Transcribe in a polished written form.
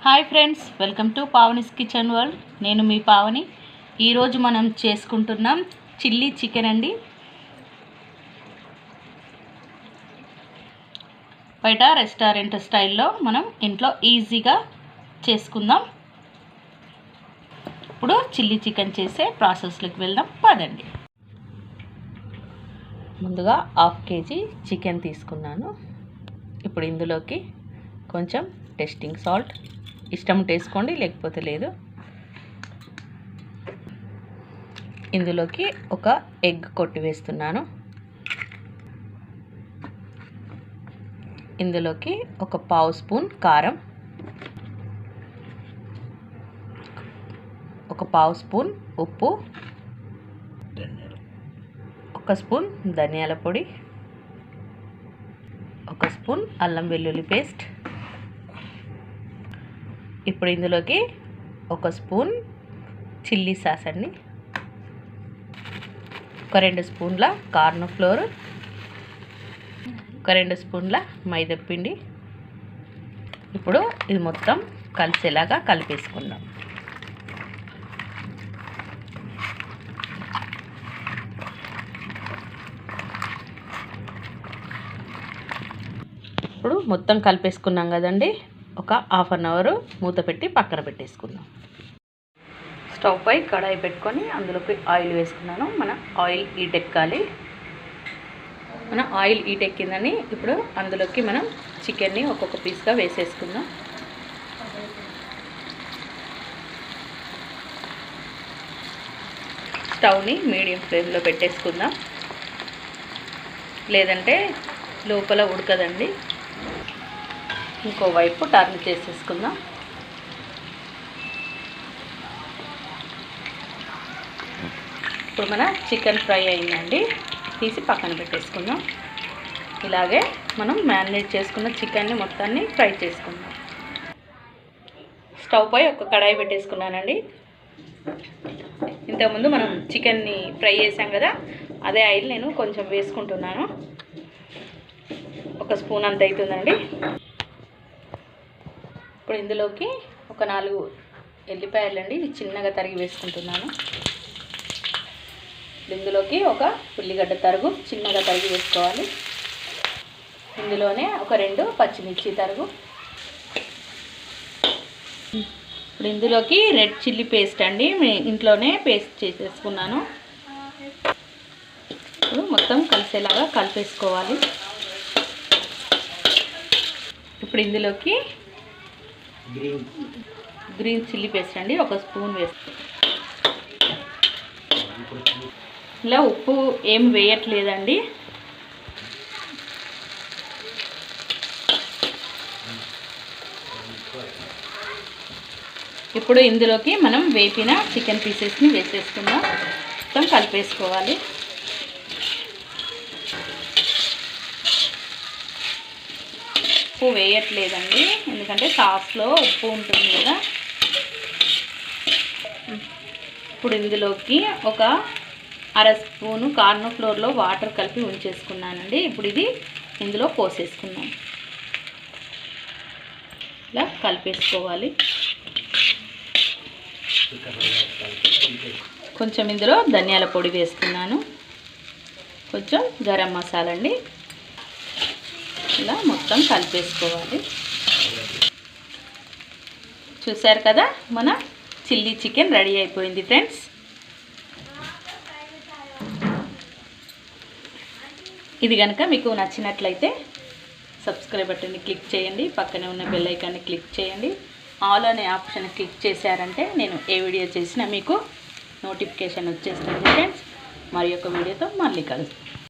Hi friends, welcome to Pavani's kitchen world. నేను మీ పావని. ఈరోజు మనం చేసుకుంటున్నాం చిల్లీ చికెన్ అండి. బయట రెస్టారెంట్ స్టైల్లో మనం ఇంట్లో ఈజీగా చేసుకుందాం. ఇప్పుడు చిల్లీ చికెన్ చేసే ప్రాసెస్లోకి వెళ్దాం పదండి. ముందుగా 1/2 kg చికెన్ తీసుకున్నాను. ఇప్పుడు ఇందులోకి కొంచెం టేస్టింగ్ సాల్ట్, ఇష్టం వేసుకోండి లేకపోతే లేదు. ఇందులోకి ఒక ఎగ్ కొట్టి వేస్తున్నాను. ఇందులోకి ఒక 1/2 స్పూన్ కారం, ఒక 1/2 స్పూన్ ఉప్పు, 1 స్పూన్ ధనియాల పొడి, 1 స్పూన్ అల్లం వెల్లుల్లి పేస్ట్. ఇప్పుడు ఇందులోకి 1 స్పూన్ చిల్లీ సాస్ అండి, ఒక 2 స్పూన్ల కార్న్ ఫ్లోర్, ఒక 2 స్పూన్ల మైదా పిండి. ఇప్పుడు ఇది మొత్తం కలిసేలాగా కలిపేసుకుందాం. ఇప్పుడు మొత్తం కలిపేసుకున్నాం కదండి. ఒక 1/2 అవర్ మూత పెట్టి పక్కన పెట్టేసుకుందాం. స్టవ్ పై కడాయి పెట్టుకొని అందులోకి ఆయిల్ వేసుకున్నాను. మన ఆయిల్ హీట్ ఎక్కాలి. మన ఆయిల్ హీట్ ఎక్కిందని ఇప్పుడు అందులోకి మనం చికెన్ని ఒక్కొక్క పీస్గా వేసేసుకుందాం. స్టవ్ని మీడియం ఫ్లేమ్లో పెట్టేసుకుందాం, లేదంటే లోపల ఉడకదండి. ఇంకోవైపు టర్న్ చేసేసుకుందాం. ఇప్పుడు మన చికెన్ ఫ్రై అయిందండి, తీసి పక్కన పెట్టేసుకుందాం. ఇలాగే మనం మ్యారినేట్ చేసుకున్న చికెన్ని మొత్తాన్ని ఫ్రై చేసుకుందాం. స్టవ్ పై ఒక కడాయి పెట్టేసుకున్నానండి. ఇంతకుముందు మనం చికెన్ని ఫ్రై చేసాం కదా, అదే ఆయిల్ నేను కొంచెం వేసుకుంటున్నాను. 1 స్పూన్ అంత అవుతుందండి. ఇప్పుడు ఇందులోకి ఒక 4 ఎల్లిపాయలు అండి, ఇవి చిన్నగా తరిగి వేసుకుంటున్నాను. ఇందులోకి ఒక ఉల్లిగడ్డ తరుగు చిన్నగా తరిగి వేసుకోవాలి. ఇందులోనే ఒక 2 పచ్చిమిర్చి తరుగు. ఇప్పుడు ఇందులోకి రెడ్ చిల్లీ పేస్ట్ అండి, ఇంట్లోనే పేస్ట్ చేసేసుకున్నాను. ఇప్పుడు మొత్తం కలిసేలాగా కలిపేసుకోవాలి. ఇప్పుడు ఇందులోకి గ్రీన్ చిల్లీ పేస్ట్ అండి, 1 స్పూన్ వేస్తాను. ఇలా ఉప్పు ఏం వేయట్లేదండి. ఇప్పుడు ఇందులోకి మనం వేపిన చికెన్ పీసెస్ని వేసేసుకుందాం. మొత్తం కలిపేసుకోవాలి. ఉప్పు వేయట్లేదండి, ఎందుకంటే సాస్లో ఉప్పు ఉంటుంది కదా. ఇప్పుడు ఇందులోకి ఒక 1/2 స్పూను కార్న్ ఫ్లోర్లో వాటర్ కలిపి ఉంచేసుకున్నానండి. ఇప్పుడు ఇది ఇందులో పోసేసుకున్నాం. ఇలా కలిపేసుకోవాలి. కొంచెం ఇందులో ధనియాల పొడి వేసుకున్నాను, కొంచెం గరం మసాలా అండి. ఇలా మొత్తం కలిపేసుకోవాలి. చూసారు కదా, మన చిల్లీ చికెన్ రెడీ అయిపోయింది ఫ్రెండ్స్. ఇది కనుక మీకు నచ్చినట్లయితే సబ్స్క్రైబ్ బటన్ని క్లిక్ చేయండి, పక్కనే ఉన్న బెల్ ఐకాన్ని క్లిక్ చేయండి. ఆల్ అనే ఆప్షన్ క్లిక్ చేశారంటే నేను ఏ వీడియో చేసినా మీకు నోటిఫికేషన్ వచ్చేస్తుంది ఫ్రెండ్స్. మరి ఒక వీడియోతో మళ్ళీ కలుస్తాను.